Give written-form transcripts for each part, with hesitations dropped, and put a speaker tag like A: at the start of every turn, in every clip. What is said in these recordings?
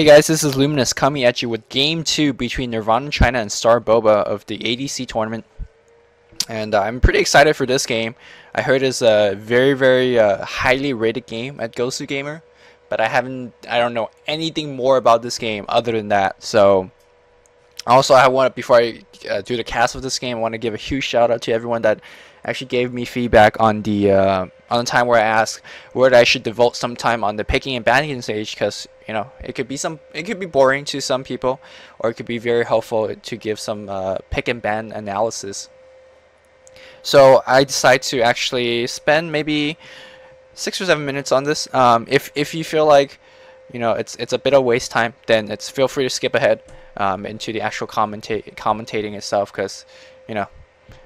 A: Hey guys, this is Luminous coming at you with Game 2 between Nirvana.cn and Starsboba of the ADC tournament. And I'm pretty excited for this game. I heard it's a very highly rated game at Gosu Gamer, but I don't know anything more about this game other than that. So also before I do the cast of this game, I want to give a huge shout out to everyone that actually gave me feedback on the time where I asked whether I should devote some time on the picking and banning stage, because it could be boring to some people, or it could be very helpful to give some pick and ban analysis. So I decided to actually spend maybe 6 or 7 minutes on this. If you feel like it's a bit of waste time, then feel free to skip ahead into the actual commentating itself, because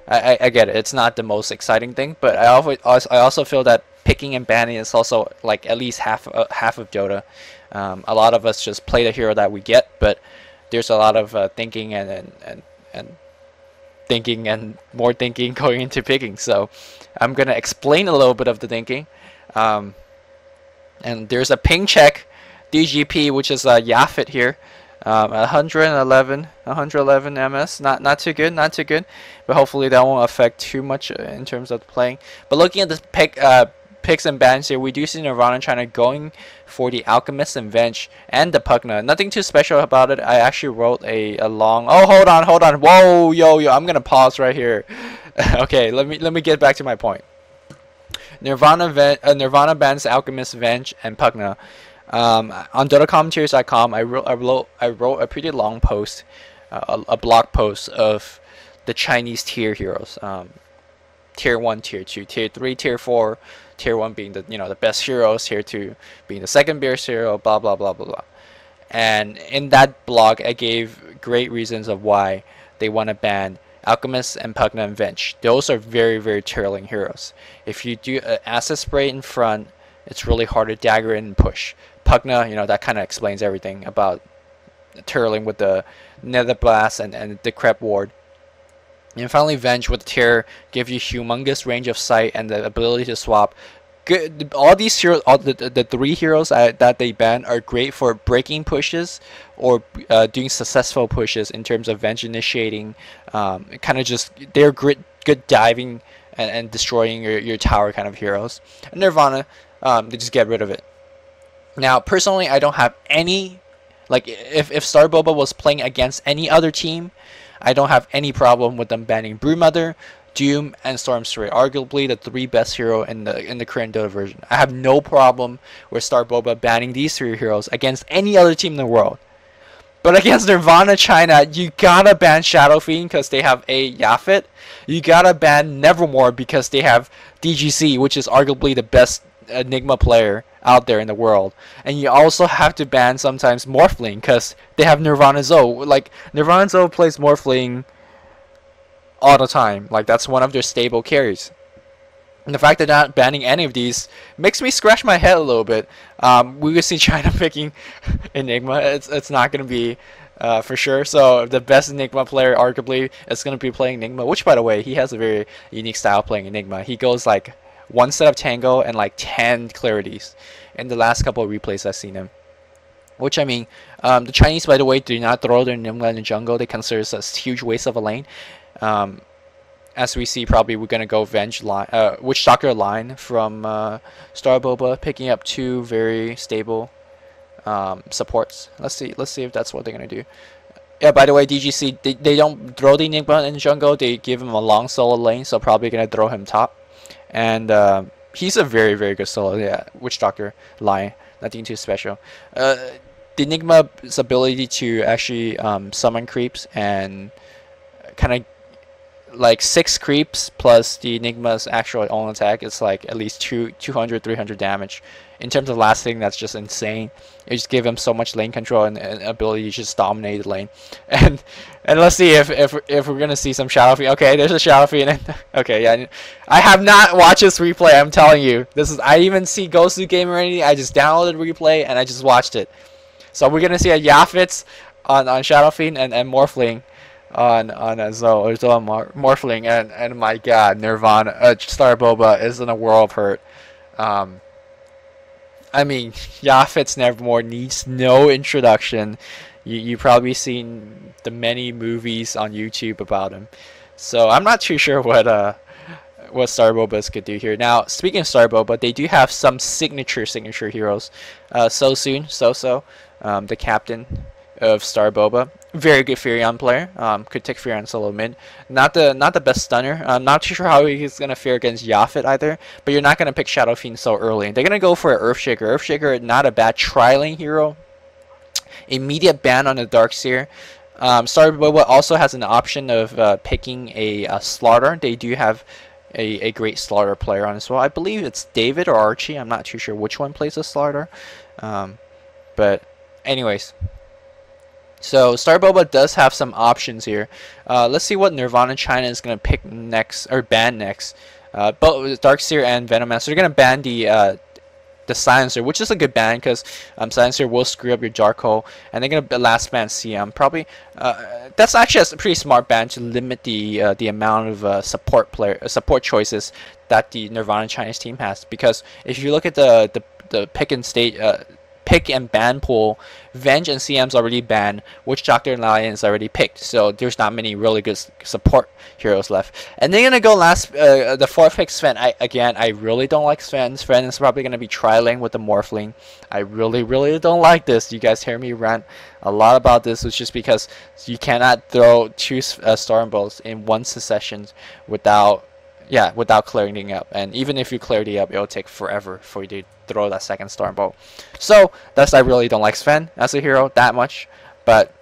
A: I get it. It's not the most exciting thing, but I also feel that picking and banning is also like at least half of Dota. A lot of us just play the hero that we get, but there's a lot of thinking and thinking and more thinking going into picking. So I'm gonna explain a little bit of the thinking. And there's a ping check DGP, which is a Yafit here. 111 ms, not too good, but hopefully that won't affect too much in terms of the playing. But looking at the picks and bans here, we do see Nirvana China going for the Alchemist and Venge and the Pugna. Nothing too special about it. I actually wrote a long. Oh, hold on. Whoa, yo, I'm gonna pause right here. Okay, let me get back to my point. Nirvana bans Alchemist, Venge, and Pugna. On DotaCommentaries.com, I wrote a pretty long post, a blog post of the Chinese tier heroes, tier 1, tier 2, tier 3, tier 4, tier 1 being the best heroes, tier 2 being the second best hero, blah blah blah blah blah. And in that blog, I gave great reasons of why they want to ban Alchemist and Pugna and Venge. Those are very turling heroes. If you do an asset spray in front, it's really hard to dagger in and push. Pugna, that kind of explains everything about turling with the Nether Blast and the Crep Ward. And finally, Venge with the Tear give you humongous range of sight and the ability to swap. Good. All these heroes, the 3 heroes that they ban are great for breaking pushes or doing successful pushes in terms of Venge initiating. They're good diving and destroying your tower kind of heroes. And Nirvana, they just get rid of it. Now, personally, I don't have any, if Starsboba was playing against any other team, I don't have any problem with them banning Broodmother, Doom, and Stormstray, arguably the 3 best hero in the current Dota version. I have no problem with Starsboba banning these 3 heroes against any other team in the world. But against Nirvana China, you gotta ban Shadow Fiend because they have a Yafit. You gotta ban Nevermore because they have DGC, which is arguably the best Enigma player out there in the world. And you also have to ban sometimes Morphling because they have Nirvana Zoe. Nirvana Zoe plays Morphling all the time. That's one of their stable carries. And the fact that not banning any of these makes me scratch my head a little bit. We will see China picking Enigma. It's not going to be for sure. So the best Enigma player arguably is going to be playing Enigma, which, by the way, he has a very unique style playing Enigma. He goes 1 set of Tango and 10 Clarities in the last couple of replays I've seen him. Which, I mean, the Chinese, by the way, do not throw their Enigma in the jungle. They consider it a huge waste of a lane. As we see, probably we're gonna go Venge line, Witch Doctor line from Starsboba, picking up 2 very stable supports. Let's see if that's what they're gonna do. Yeah, by the way, DGC they don't throw the Enigma in the jungle. They give him a long solo lane, so probably gonna throw him top. And he's a very good solo. Yeah, Witch Doctor line, nothing too special. The Enigma's ability to actually summon creeps and kind of 6 creeps plus the Enigma's actual own attack is at least 200-300 damage. In terms of last thing, that's just insane. You just give him so much lane control and ability to just dominate the lane. And let's see if we're gonna see some Shadow Fiend. Okay, there's a Shadow Fiend. Okay, yeah, I have not watched this replay. I'm telling you, I even see Gosu Game or anything. I just downloaded replay and I just watched it. So we're gonna see a Yafits on Shadow Fiend and Morphling on Zoe Morphling, and my god, Nirvana Starsboba is in a world of hurt. I mean, Yafet's Nevermore needs no introduction. You probably seen the many movies on YouTube about him. So I'm not too sure what Starbobas could do here. Now, speaking of Starboba, they do have some signature heroes. So, the captain of Starboba, very good Furion player. Could take Furion solo mid. Not the best stunner. I'm not too sure how he's gonna fare against Yafet either. But you're not gonna pick Shadow Fiend so early. They're gonna go for an Earthshaker. Earthshaker, not a bad tri-lane hero. Immediate ban on the Darkseer. Starboba also has an option of picking a Slaughter. They do have a great Slaughter player on as well. I believe it's David or Archie. I'm not too sure which one plays a Slaughter. But anyways, so Starboba does have some options here. Let's see what Nirvana China is going to pick next, or ban next. Both Darkseer and Venomancer are going to ban the Silencer, which is a good ban because Silencer will screw up your Dark Hole, and they're gonna last ban CM. Probably that's actually a pretty smart ban to limit the amount of support choices that the Nirvana Chinese team has. Because if you look at the pick and ban pool, Venge and CM's already banned, Witch Doctor and Lion is already picked, so there's not many really good support heroes left. And they're gonna go last, the fourth pick, Sven. I really don't like Sven. Sven is probably gonna be tri-lane with the Morphling. I really don't like this. You guys hear me rant a lot about this. It's just because you cannot throw two Storm Bolts in one succession without clearing it up. And even if you clear it up, it'll take forever for you to throw that second Storm Bolt. So I really don't like Sven as a hero that much. But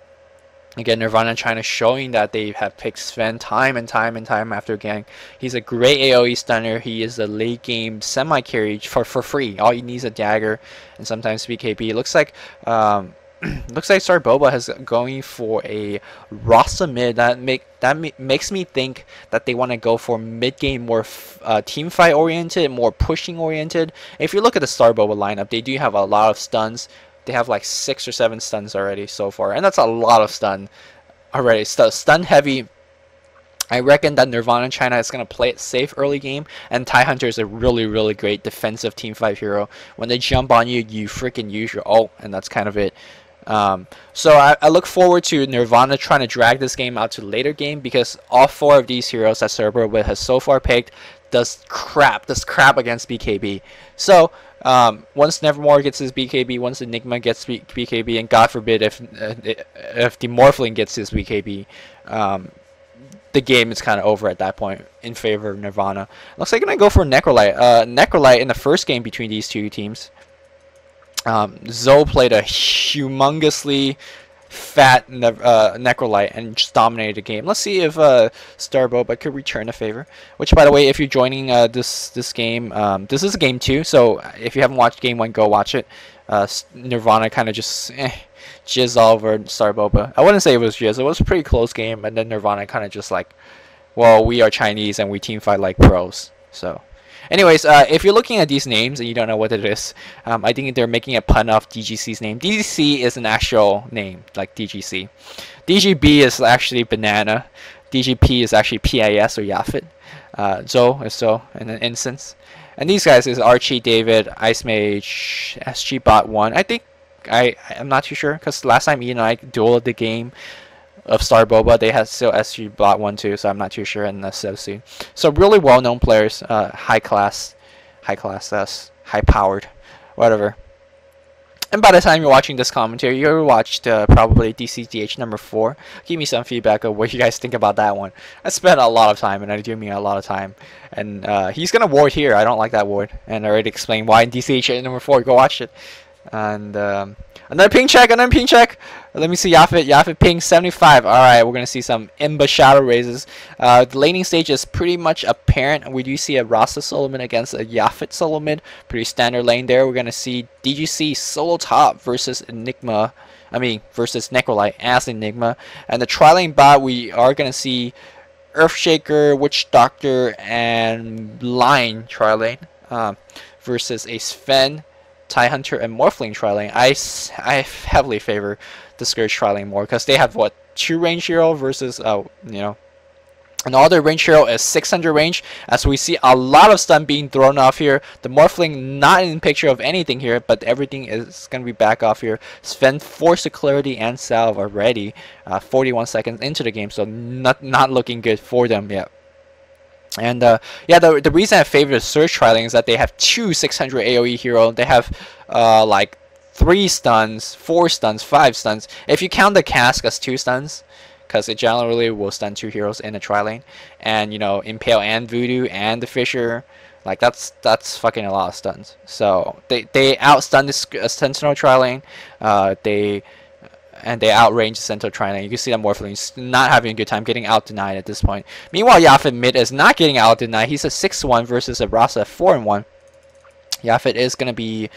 A: again, Nirvana China showing that they have picked Sven time and time after again. He's a great AoE stunner. He is a late game semi carry for free. All he needs is a dagger and sometimes BKB. It looks like looks like Starboba is going for a Rasa mid. That makes me think that they want to go for mid game, more team fight oriented, more pushing oriented. If you look at the Starboba lineup, they do have a lot of stuns. They have like 6 or 7 stuns already so far, and that's a lot of stun already. Stun heavy. I reckon that Nirvana China is going to play it safe early game, and Tai Hunter is a really great defensive team fight hero. When they jump on you, you freaking use your ult, and that's kind of it. So I look forward to Nirvana trying to drag this game out to later game, because all 4 of these heroes that Starboba has so far picked does crap against BKB. So once Nevermore gets his BKB, once Enigma gets BKB, and God forbid if the Morphling gets his BKB, the game is kind of over at that point in favor of Nirvana. Looks like they're gonna go for Necrolite. Necrolite in the first game between these two teams, Zoe played a humongously fat Necrolite and just dominated the game. Let's see if Starboba could return a favor. Which, by the way, if you're joining this game, this is game 2, so if you haven't watched game 1, go watch it. Nirvana kind of just jizz all over Starboba. I wouldn't say it was jizz. It was a pretty close game, and then Nirvana kind of just like, well, we are Chinese and we team fight like pros. So anyways, if you're looking at these names and you don't know what it is, I think they're making a pun off DGC's name. DGC is an actual name, like DGC. DGB is actually banana. DGP is actually PIS or Yafet. Zoe is Zoe in an instance. And these guys is Archie, David, Ice Mage, SG Bot 1. I think, I'm not too sure, because last time Ian and I dueled the game of Starboba, they had still SG Bot 1 too, so I'm not too sure in the SOC. So really well-known players, high powered, whatever. And by the time you're watching this commentary, you already watched probably DCTH number 4. Give me some feedback of what you guys think about that one. I spent a lot of time, and I do mean a lot of time. And he's gonna ward here. I don't like that ward, and I already explained why in DCTH number 4. Go watch it. And another ping check. Let me see Yafet ping 75. Alright, we're gonna see some Imba shadow raises. The laning stage is pretty much apparent. We do see a Rasa Solomon against a Yafet Solomon. Pretty standard lane there. We're gonna see DGC solo top versus Enigma. Versus Necrolite as Enigma. And the tri-lane bot, we are gonna see Earthshaker, Witch Doctor, and Lion tri-lane versus a Sven, Tai Hunter, and Morphling tri-lane. I heavily favor the Scourge tri-lane more, because they have what, 2 range hero versus Another range hero is 600 range, as we see a lot of stun being thrown off here. The Morphling not in picture of anything here, but everything is going to be back off here. Sven forced to clarity and salve already, 41 seconds into the game, so not looking good for them yet. And yeah, the reason I favor the Surge Triling is that they have 2 600 AoE hero. They have like 3 stuns, 4 stuns, 5 stuns. If you count the Cask as 2 stuns, because it generally will stun 2 heroes in a tri-lane, and you know, Impale and Voodoo and the Fisher, like that's fucking a lot of stuns. So they outstun the Sentinel tri-lane, they outrange the Sentinel tri-lane. You can see that Morphling's not having a good time, getting out denied at this point. Meanwhile, Yafet mid is not getting out denied. He's a 6-1 versus a Rasa 4-1. Yafet is going to be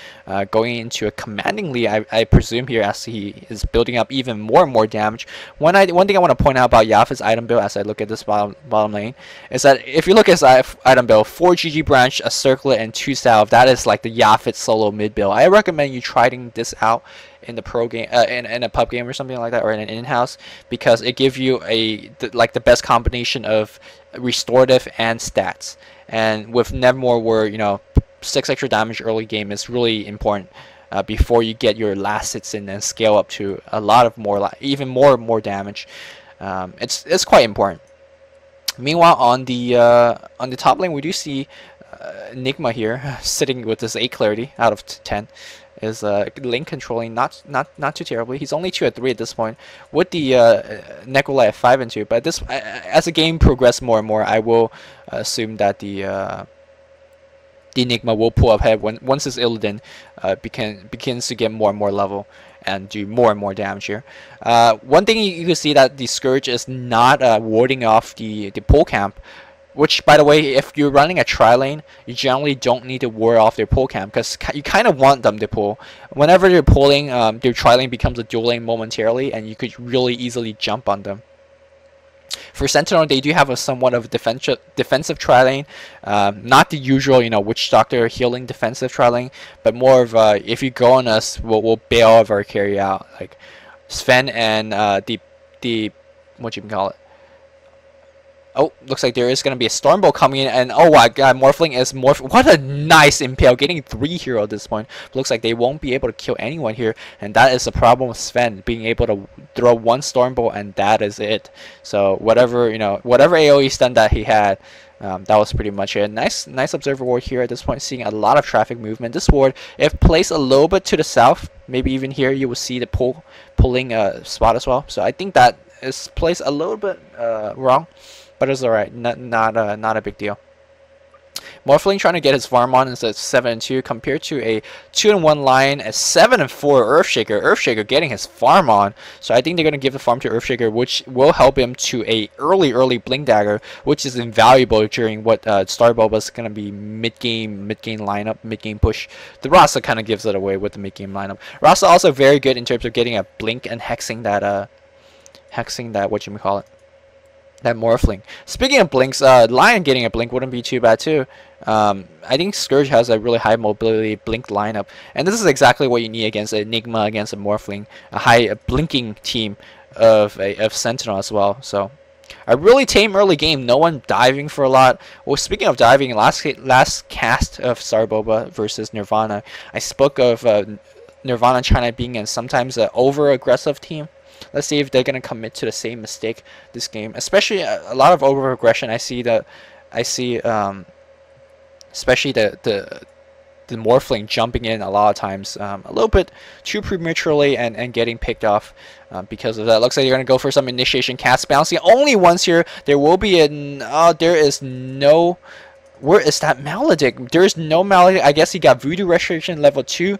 A: going into a commanding lead, I presume, here, as he is building up even more and more damage. One thing I want to point out about Yafet's item build as I look at this bottom lane is that if you look at his item build, 4 GG branch, a circlet, and 2 salve, that is like the Yafet solo mid build. I recommend you trying this out in the pro game, in a pub game or something like that, or in an in-house, because it gives you the best combination of restorative and stats. And with Nevermore, where you know 6 extra damage early game is really important before you get your last hits in and scale up to a lot of even more damage. It's quite important. Meanwhile, on the top lane, we do see Enigma here sitting with this 8 clarity out of 10. Is lane controlling not too terribly. He's only 2 at 3 at this point, with the Necrolite at 5 and 2. But this, as the game progresses more and more, I will assume that the Enigma will pull up ahead once his Illidan begins to get more and more level and do more and more damage here. One thing you can see that the Scourge is not warding off the pull camp, which, by the way, if you're running a tri-lane, you generally don't need to ward off their pull camp, because you kind of want them to pull. Whenever they're pulling, their tri-lane becomes a dual lane momentarily, and you could really easily jump on them. For Sentinel, they do have a somewhat of a defensive tri-lane, not the usual, you know, Witch Doctor healing defensive tri-lane, but more of if you go on us, we'll bail of our carry out, like Sven and the what you can call it. Oh, looks like there is going to be a Stormbolt coming in, and oh my god, Morphling is what a nice Impale, getting 3 hero at this point. Looks like they won't be able to kill anyone here, and that is the problem with Sven, being able to throw 1 Stormbolt, and that is it. So whatever, you know, whatever AoE stun that he had, that was pretty much it. Nice observer ward here at this point, seeing a lot of traffic movement. This ward, if placed a little bit to the south, maybe even here, you will see the pulling spot as well. So I think that is placed a little bit wrong. But it's alright, not a big deal. Morphling trying to get his farm on instead of 7-2 compared to a 2-1 Lion, a 7-4 Earthshaker. Earthshaker getting his farm on, so I think they're gonna give the farm to Earthshaker, which will help him to a early Blink Dagger, which is invaluable during what Starsboba is gonna be mid game lineup, mid game push. The Rasa kind of gives it away with the mid game lineup. Rasa also very good in terms of getting a blink and hexing that what you call it. That Morphling. Speaking of blinks, Lion getting a blink wouldn't be too bad too. I think Scourge has a really high mobility blink lineup, and this is exactly what you need against Enigma, against a Morphling, a high blinking team of Sentinel as well. So a really tame early game. No one diving for a lot. Well, speaking of diving, last cast of Starsboba versus Nirvana, I spoke of Nirvana China being in sometimes an over aggressive team. Let's see if they're gonna commit to the same mistake this game. Especially a lot of over aggression. I see especially the Morphling jumping in a lot of times, a little bit too prematurely and getting picked off because of that. Looks like they're gonna go for some initiation cast bouncing only once here. There will be there is no. Where is that Maledict? There is no Maledict. I guess he got Voodoo Restoration level 2.